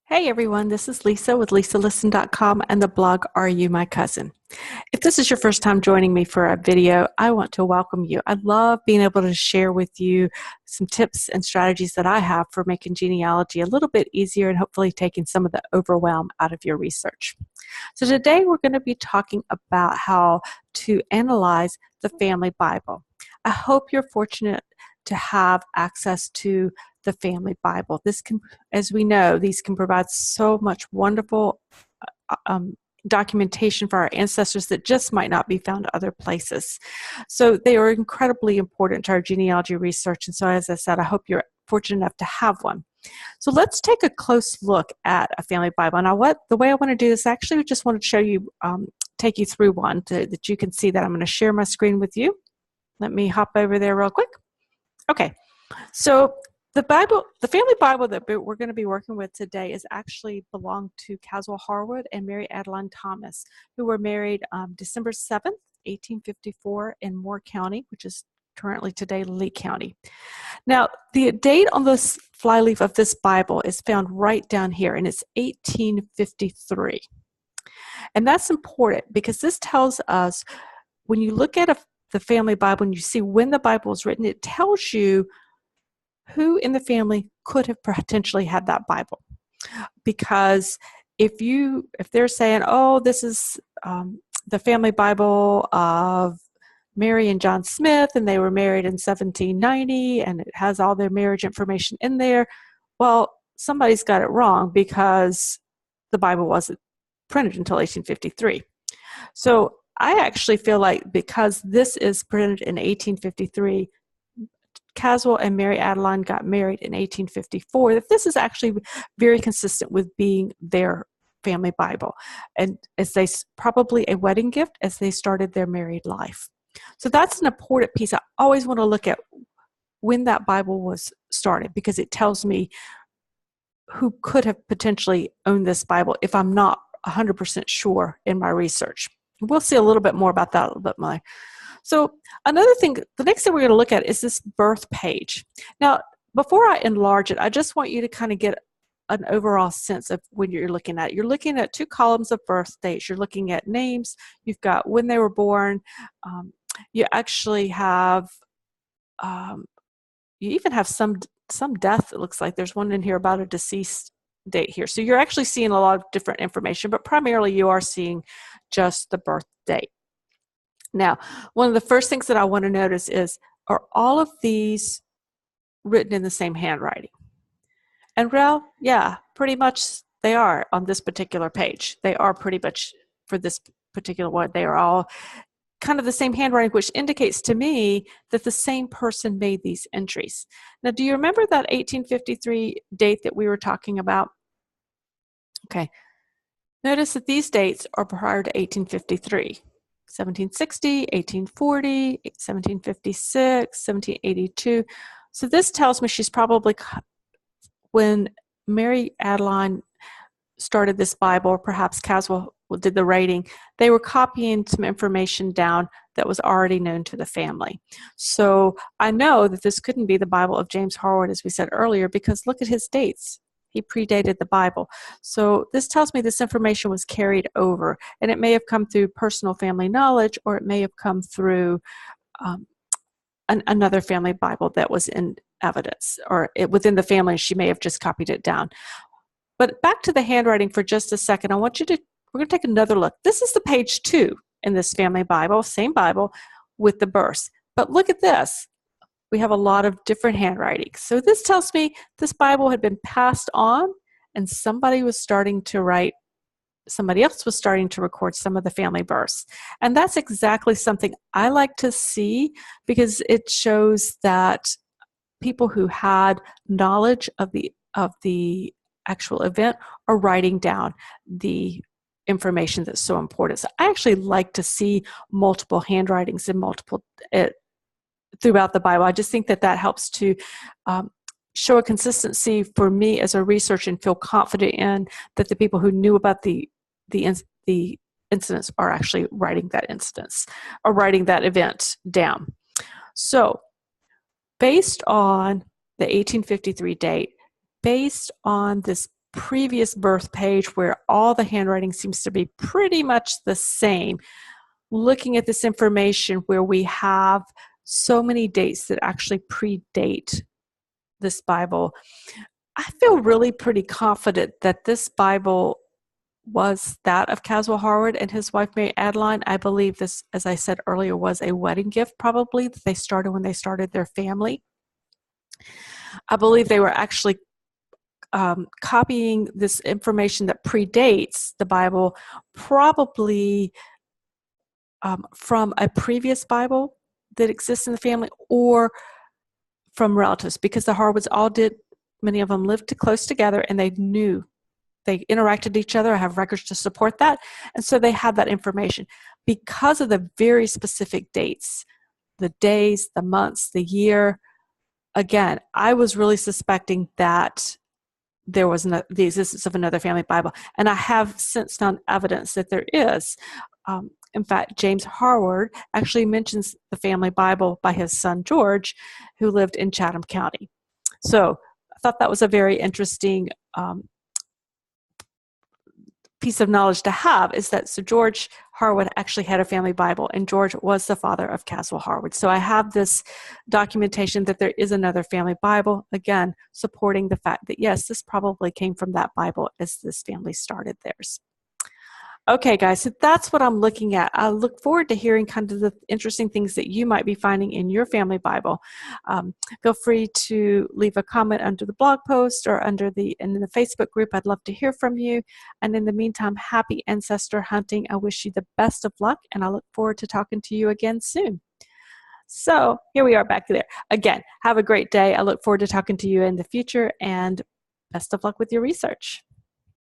Hey everyone, this is Lisa with LisaListen.com and the blog Are You My Cousin? If this is your first time joining me for a video, I want to welcome you. I love being able to share with you some tips and strategies that I have for making genealogy a little bit easier and hopefully taking some of the overwhelm out of your research. So today we're going to be talking about how to analyze the family Bible. I hope you're fortunate to have access to the family Bible. This can, as we know, these can provide so much wonderful documentation for our ancestors that just might not be found other places. So they are incredibly important to our genealogy research. And so, as I said, I hope you're fortunate enough to have one. So let's take a close look at a family Bible. Now, the way I want to do this, actually, I just want to show you, take you through one that you can see that I'm going to share my screen with you. Let me hop over there real quick. Okay, so the family Bible that we're going to be working with today is actually belonged to Caswell Harwood and Mary Adeline Thomas, who were married December 7th, 1854 in Moore County, which is currently today Lee County. Now, the date on this flyleaf of this Bible is found right down here, and it's 1853. And that's important because this tells us when you look at the family Bible and you see when the Bible was written, it tells you who in the family could have potentially had that Bible. Because if they're saying, oh, this is the family Bible of Mary and John Smith, and they were married in 1790, and it has all their marriage information in there, well, somebody's got it wrong because the Bible wasn't printed until 1853. So I actually feel like because this is printed in 1853, Caswell and Mary Adeline got married in 1854, that this is actually very consistent with being their family Bible, and probably a wedding gift as they started their married life. So that's an important piece. I always want to look at when that Bible was started because it tells me who could have potentially owned this Bible if I'm not 100% sure in my research. We'll see a little bit more about that a little bit more. So another thing, the next thing we're going to look at is this birth page. Now, before I enlarge it, I just want you to kind of get an overall sense of when you're looking at it. You're looking at two columns of birth dates. You're looking at names. You've got when they were born. You actually have, you even have some death. It looks like there's one in here about a deceased date here. So you're actually seeing a lot of different information, but primarily you are seeing just the birth date. Now, one of the first things that I want to notice is, are all of these written in the same handwriting? And well, yeah, pretty much they are on this particular page. They are pretty much, for this particular one, they are all kind of the same handwriting, which indicates to me that the same person made these entries. Now, do you remember that 1853 date that we were talking about? Okay. Notice that these dates are prior to 1853. 1760, 1840, 1756, 1782. So this tells me she's probably, when Mary Adeline started this Bible, or perhaps Caswell did the writing, they were copying some information down that was already known to the family. So I know that this couldn't be the Bible of James Harwood, as we said earlier, because look at his dates. He predated the Bible. So this tells me this information was carried over, and it may have come through personal family knowledge, or it may have come through another family Bible that was in evidence, or within the family, she may have just copied it down. But back to the handwriting for just a second. We're going to take another look. This is the page 2 in this family Bible, same Bible with the births. But look at this. We have a lot of different handwritings. So this tells me this Bible had been passed on, and somebody else was starting to record some of the family births. And that's exactly something I like to see, because it shows that people who had knowledge of the actual event are writing down the information that's so important. So I actually like to see multiple handwritings and multiple throughout the Bible. I just think that helps to show a consistency for me as a researcher, and feel confident in that the people who knew about the incidents are actually writing that instance or writing that event down. So based on the 1853 date, based on this previous birth page where all the handwriting seems to be pretty much the same, looking at this information where we have so many dates that actually predate this Bible, I feel really pretty confident that this Bible was that of Caswell Harwood and his wife Mary Adeline. I believe this, as I said earlier, was a wedding gift probably that they started when they started their family. I believe they were actually copying this information that predates the Bible probably from a previous Bible that exists in the family or from relatives, because the Harwoods all did, many of them lived close together and they knew, they interacted with each other. I have records to support that. And so they had that information. Because of the very specific dates, the days, the months, the year, again, I was really suspecting that there was the existence of another family Bible. And I have since found evidence that there is. In fact, James Harwood actually mentions the family Bible by his son George, who lived in Chatham County. So I thought that was a very interesting piece of knowledge to have, is that so George Harwood actually had a family Bible, and George was the father of Caswell Harwood. So I have this documentation that there is another family Bible, again, supporting the fact that, yes, this probably came from that Bible as this family started theirs. Okay, guys, so that's what I'm looking at. I look forward to hearing kind of the interesting things that you might be finding in your family Bible. Feel free to leave a comment under the blog post or in the Facebook group. I'd love to hear from you. And in the meantime, happy ancestor hunting. I wish you the best of luck, and I look forward to talking to you again soon. So here we are back there. Again, have a great day. I look forward to talking to you in the future, and best of luck with your research.